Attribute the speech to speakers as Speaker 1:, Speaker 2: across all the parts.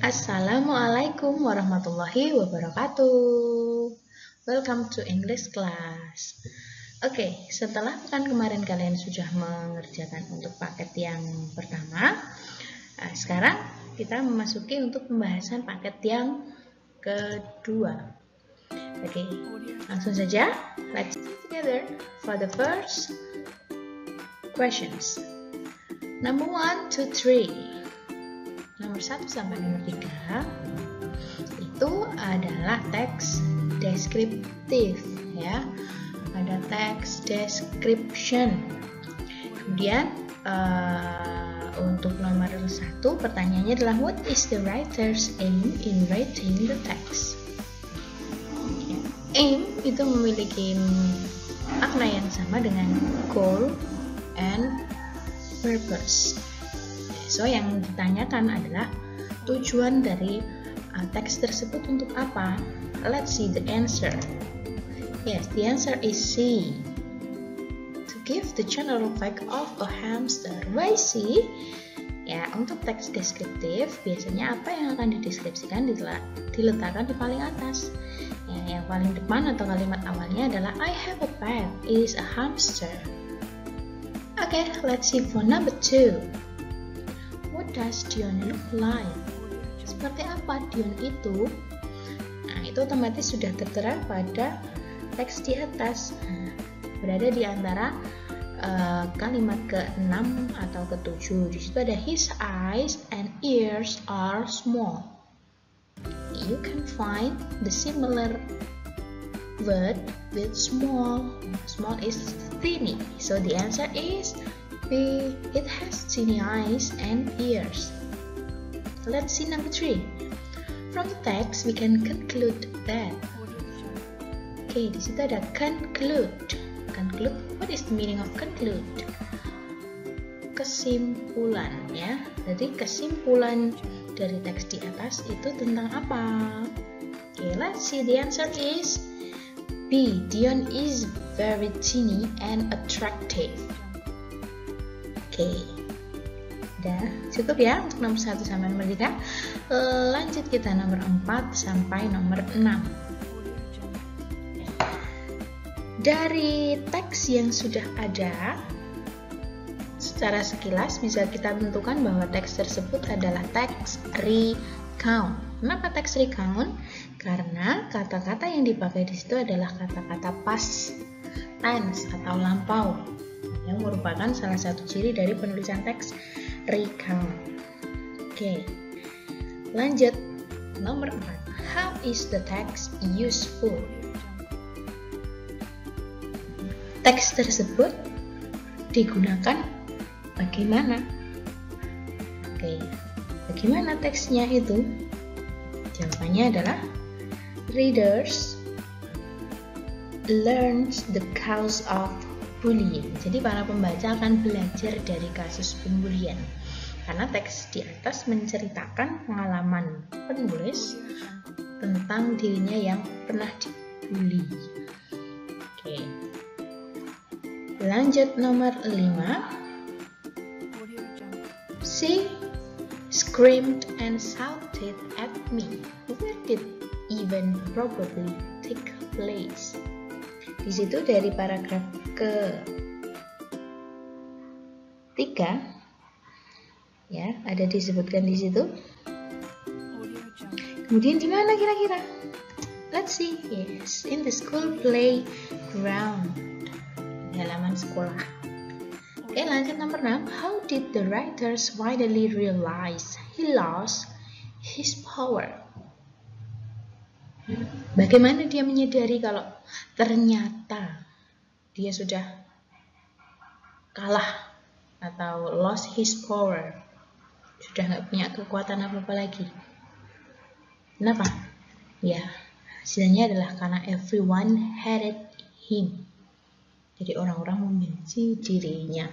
Speaker 1: Assalamualaikum warahmatullahi wabarakatuh. Welcome to English class. Oke, setelah pekan kemarin kalian sudah mengerjakan untuk paket yang pertama, sekarang kita memasuki untuk pembahasan paket yang kedua. Oke, langsung saja. Let's see together for the first questions. Number 1 to 3. Nomor 1 sampai nomor 3 itu adalah teks deskriptif ya. Ada teks description. Kemudian untuk nomor 1 pertanyaannya adalah what is the writer's aim in writing the text? Aim itu memiliki makna yang sama dengan goal and purpose. So, yang ditanyakan adalah tujuan dari teks tersebut untuk apa? Let's see the answer. Yes, the answer is C. To give the general fact of a hamster. Why C? Ya, untuk teks deskriptif biasanya apa yang akan dideskripsikan diletakkan di paling atas. Ya, yang paling depan atau kalimat awalnya adalah I have a pet. It is a hamster. Okay, let's see for number 2. What does Dion look like? Seperti apa Dion itu? Nah, itu otomatis sudah tertera pada teks di atas. Berada di antara kalimat ke-6 atau ke-7. Di situ ada his eyes and ears are small. You can find the similar word with small. Small is tiny. So the answer is B. It has teeny eyes and ears. Let's see number 3. From the text, we can conclude that. Okay, di situ ada conclude. Conclude. What is the meaning of conclude? Kesimpulan, ya. Jadi kesimpulan dari teks di atas itu tentang apa? Okay, let's see. The answer is B. Dion is very teeny and attractive. Oke, udah cukup ya untuk nomor 1 sampai nomor 3. Lanjut kita nomor 4 sampai nomor 6. Dari teks yang sudah ada, secara sekilas bisa kita tentukan bahwa teks tersebut adalah teks recount. Kenapa teks recount? Karena kata-kata yang dipakai di situ adalah kata-kata past tense atau lampau, yang merupakan salah satu ciri dari penulisan teks recount. Oke, lanjut nomor 4. How is the text useful? Teks tersebut digunakan bagaimana? Oke, bagaimana teksnya itu? Jawabannya adalah readers learns the cause of bullying. Jadi para pembaca akan belajar dari kasus pembulian. Karena teks di atas menceritakan pengalaman penulis tentang dirinya yang pernah dibully. Oke. Lanjut nomor 5. She screamed and shouted at me. Where did event probably take place? Di situ dari paragraf ke-3 ya, ada disebutkan di situ. Kemudian di mana kira-kira? Let's see. Yes, in the school playground. Di halaman sekolah. Oke, lanjut nomor 6. How did the writers finally realize he lost his power? Bagaimana dia menyadari kalau ternyata dia sudah kalah atau lost his power, sudah nggak punya kekuatan apa-apa lagi? Kenapa? Ya, hasilnya adalah karena everyone hated him. Jadi orang-orang membenci dirinya.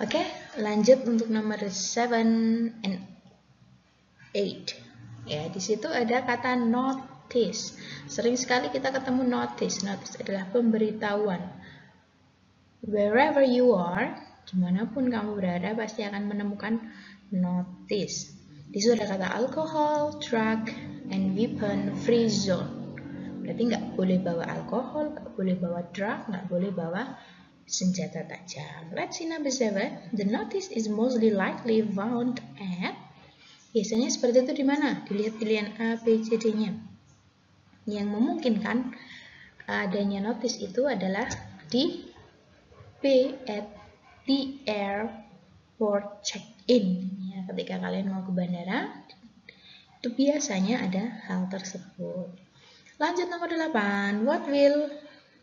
Speaker 1: Oke, lanjut untuk nomor 7 and 8. Ya, di situ ada kata notice. Sering sekali kita ketemu notice. Notice adalah pemberitahuan. Wherever you are, dimanapun kamu berada, pasti akan menemukan notice. Di situ ada kata alcohol, drug, and weapon free zone. Berarti nggak boleh bawa alkohol, nggak boleh bawa drug, nggak boleh bawa senjata tajam. Let's see number 7. The notice is mostly likely found at. Biasanya seperti itu di mana? Dilihat pilihan A, B, C, D-nya. Yang memungkinkan adanya notice itu adalah di B, at the airport check-in. Ya, ketika kalian mau ke bandara, itu biasanya ada hal tersebut. Lanjut nomor 8. What will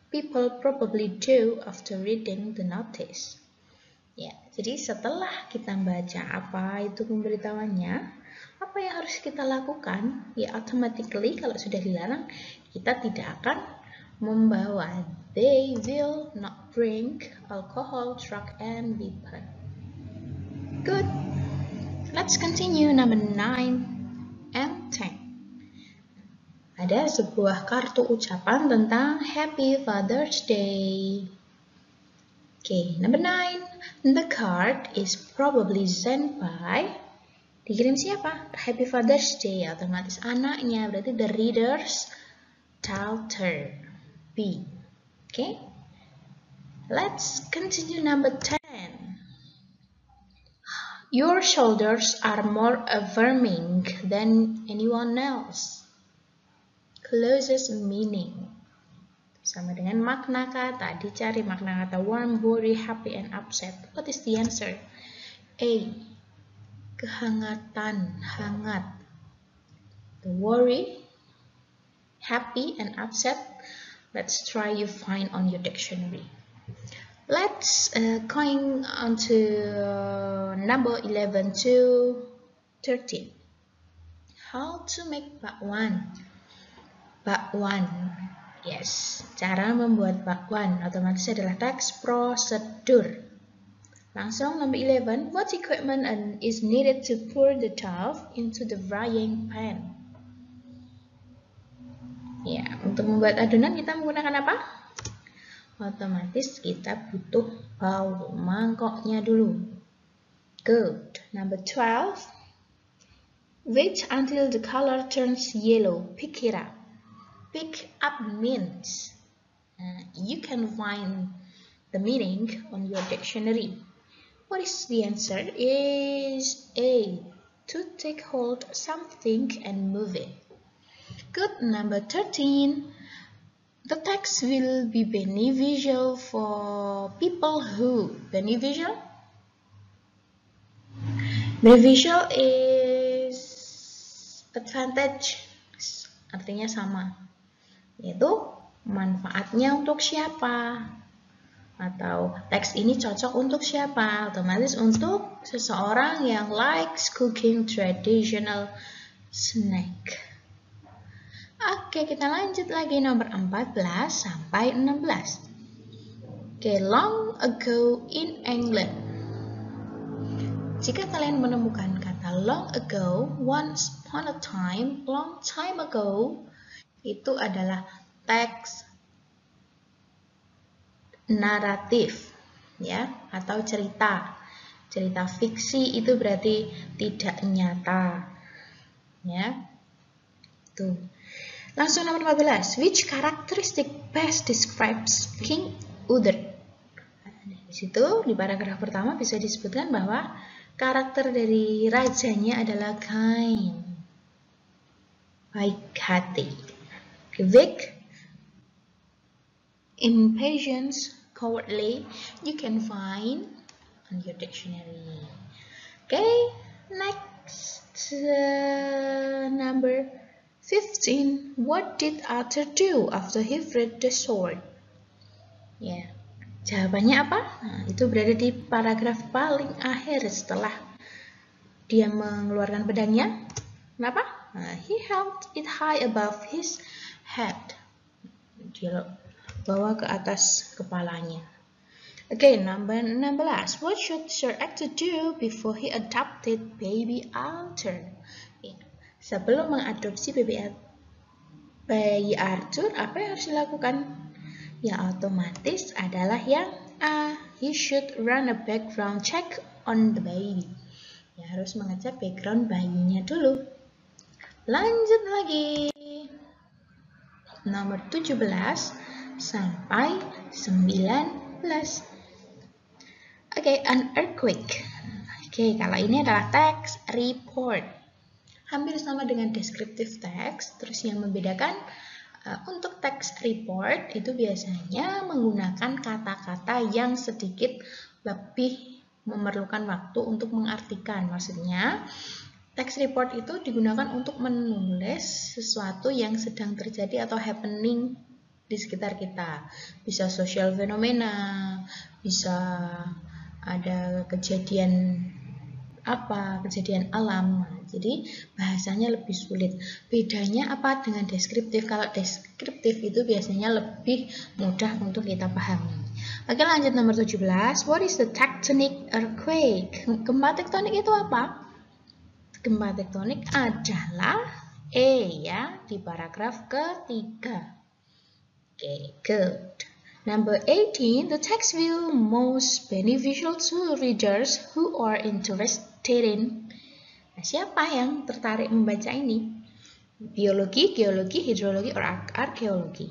Speaker 1: people probably do after reading the notice? Ya, jadi setelah kita baca apa itu pemberitahuannya, apa yang harus kita lakukan? Ya, automatically kalau sudah dilarang, kita tidak akan membawa. They will not bring alcohol, drug, and weapon. Good. Let's continue number 9 and 10. Ada sebuah kartu ucapan tentang Happy Father's Day. Okay, number 9. The card is probably sent by. Dikirim siapa? Happy Father's Day, otomatis anaknya, berarti the reader's daughter. B. Okay. Let's continue number 10. Your shoulders are more affirming than anyone else. Closest meaning. Sama dengan makna kata. Dicari makna kata warm, worry, happy, and upset. What is the answer? A. Kehangatan, hangat. The worry, happy, and upset. Let's try you find on your dictionary. Let's going on to number 11 to 13. How to make bakwan. Bakwan. Yes, cara membuat bakwan otomatis adalah teks prosedur. Langsung number 11. What equipment is needed to pour the dough into the frying pan? Ya, untuk membuat adonan kita menggunakan apa? Otomatis kita butuh bowl, mangkoknya dulu. Good. Number 12. Wait until the color turns yellow. Pick it up. Pick up means you can find the meaning on your dictionary. What is the answer? Is A. To take hold of something and move it. Good. Number 13. The text will be beneficial for people who. Beneficial? Beneficial is advantage. Artinya sama. Yaitu manfaatnya untuk siapa? Atau teks ini cocok untuk siapa? Otomatis untuk seseorang yang likes cooking traditional snack. Oke, kita lanjut lagi nomor 14 sampai 16. Oke, long ago in England. Jika kalian menemukan kata long ago, once upon a time, long time ago, itu adalah teks naratif, ya, atau cerita. Cerita fiksi itu berarti tidak nyata, ya. Tuh. Langsung nomor 14. Which characteristic best describes King Uther? Di situ di paragraf pertama bisa disebutkan bahwa karakter dari rajanya adalah kind, baik hati, weak, impatient, cowardly. You can find on your dictionary. Okay, next number 15. What did Arthur do after he freed the sword? Ya, jawabannya apa? Nah, itu berada di paragraf paling akhir setelah dia mengeluarkan pedangnya. Kenapa? Nah, he held it high above his head. Dia bawa ke atas kepalanya. Okay, number 16. What should Sir Ector do before he adopted baby Arthur? Ya. Sebelum mengadopsi bayi Arthur, apa yang harus dilakukan? Ya, otomatis adalah yang A. He should run a background check on the baby. Ya, harus mengecek background bayinya dulu. Lanjut lagi. Nomor 17 sampai 19. Oke, an earthquake. Oke, kalau ini adalah text report. Hampir sama dengan descriptive text, terus yang membedakan untuk text report itu biasanya menggunakan kata-kata yang sedikit lebih memerlukan waktu untuk mengartikan. Maksudnya, text report itu digunakan untuk menulis sesuatu yang sedang terjadi atau happening di sekitar kita. Bisa social fenomena, bisa ada kejadian kejadian alam. Jadi bahasanya lebih sulit. Bedanya apa dengan deskriptif? Kalau deskriptif itu biasanya lebih mudah untuk kita pahami. Oke, lanjut nomor 17. What is the tectonic earthquake? Gempa tektonik itu apa? Gempa tektonik adalah ya di paragraf ketiga. Oke, good. Number 18, the text will most beneficial to readers who are interested in. Nah, siapa yang tertarik membaca ini? Biologi, geologi, hidrologi, or arkeologi?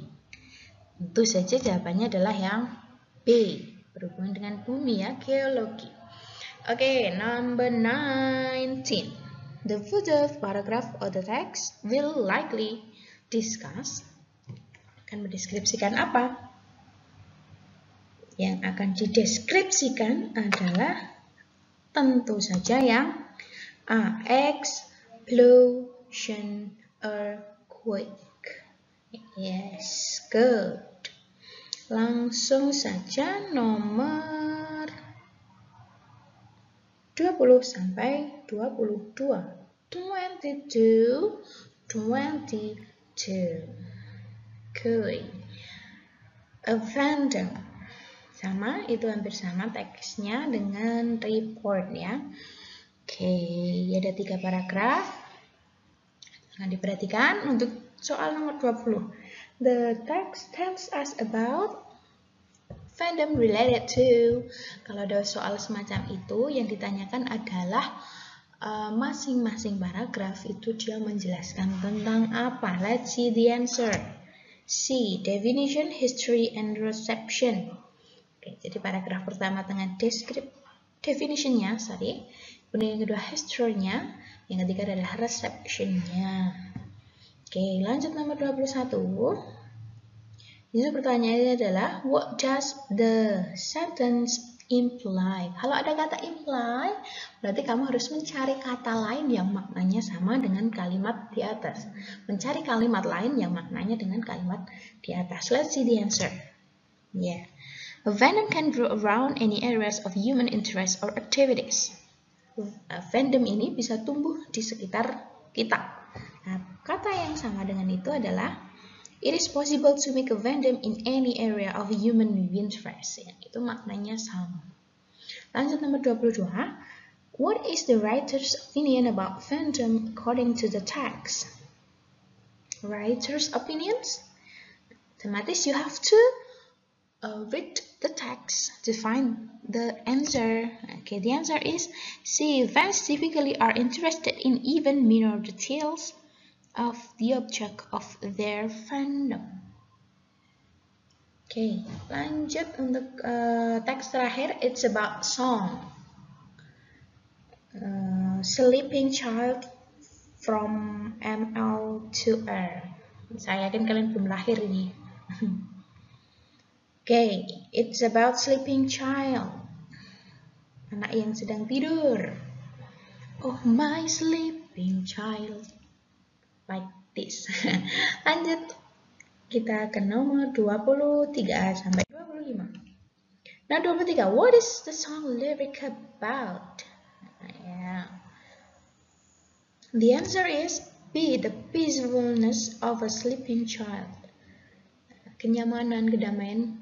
Speaker 1: Tentu saja jawabannya adalah yang B, berhubungan dengan bumi ya, geologi. Oke, number 19. The further paragraph of the text will likely discuss, akan mendeskripsikan apa? Yang akan dideskripsikan adalah tentu saja yang A, explosion, earthquake. Yes, good. Langsung saja nomor 20 sampai 22. 22. Good. A fandom. Sama, itu hampir sama teksnya dengan report ya. Oke, ada 3 paragraf. Nah, diperhatikan untuk soal nomor 20. The text tells us about fandom related to. Kalau ada soal semacam itu, yang ditanyakan adalah masing-masing paragraf itu dia menjelaskan tentang apa. Let's see the answer. C. Definition, history, and reception. Oke, jadi paragraf pertama dengan definition-nya, kemudian yang kedua history-nya, yang ketiga adalah reception-nya. Oke, lanjut nomor 21. Jadi pertanyaannya adalah what does the sentence imply? Kalau ada kata imply, berarti kamu harus mencari kata lain yang maknanya sama dengan kalimat di atas. Mencari kalimat lain yang maknanya dengan kalimat di atas. Let's see the answer. Yeah. A fandom can grow around any areas of human interest or activities. Fandom ini bisa tumbuh di sekitar kita. Nah, kata yang sama dengan itu adalah it is possible to make a fandom in any area of human interest. Ya, itu maknanya sama. Lanjut nomor 22. What is the writer's opinion about fandom according to the text? Writer's opinions? Otomatis you have to read the text to find the answer. Okay, the answer is C. Fans typically are interested in even minor details of the object of their fandom. Okay, lanjut untuk teks terakhir. It's about song. Sleeping Child from ML to R. Saya yakin kalian belum lahir ini. Okay, it's about sleeping child. Anak yang sedang tidur. Oh my sleeping child. Like this. Lanjut. Kita ke nomor 23 sampai 25. Nah, 23. What is the song lyric about? The answer is B. The peacefulness of a sleeping child. Kenyamanan, kedamaian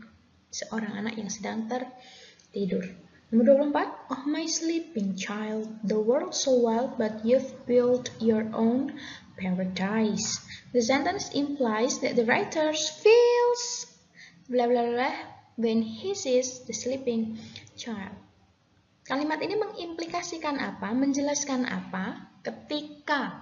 Speaker 1: seorang anak yang sedang tertidur. Nomor 24. Oh my sleeping child, the world's so wild but you've built your own paradise. The sentence implies that the writer feels blah blah blah when he sees the sleeping child. Kalimat ini mengimplikasikan apa, menjelaskan apa ketika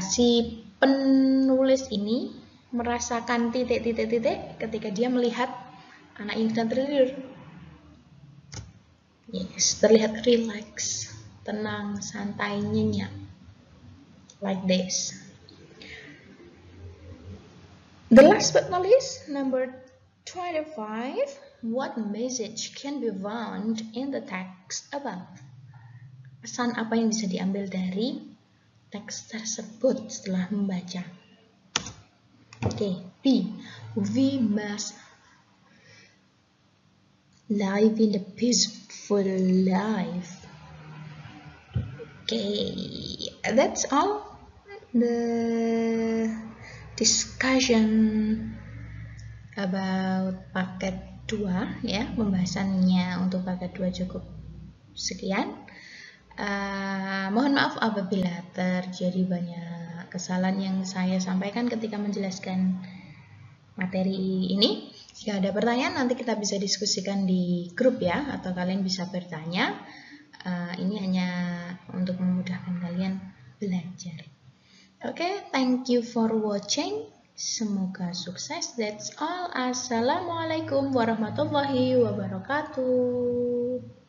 Speaker 1: si penulis ini merasakan titik-titik ketika dia melihat anak ini sedang tertidur. Yes, terlihat relax, tenang, santai, nyenyak. Like this. The last but not least, number 25. What message can be found in the text above? Pesan apa yang bisa diambil dari teks tersebut setelah membaca? Okay, B. We must live in the peaceful life. Okay, that's all the discussion about paket 2 ya. Pembahasannya untuk paket 2 cukup sekian. Mohon maaf apabila terjadi banyak kesalahan yang saya sampaikan ketika menjelaskan materi ini. Jika ada pertanyaan nanti kita bisa diskusikan di grup ya, atau kalian bisa bertanya. Ini hanya untuk memudahkan kalian belajar. Oke, thank you for watching. Semoga sukses. That's all. Assalamualaikum warahmatullahi wabarakatuh.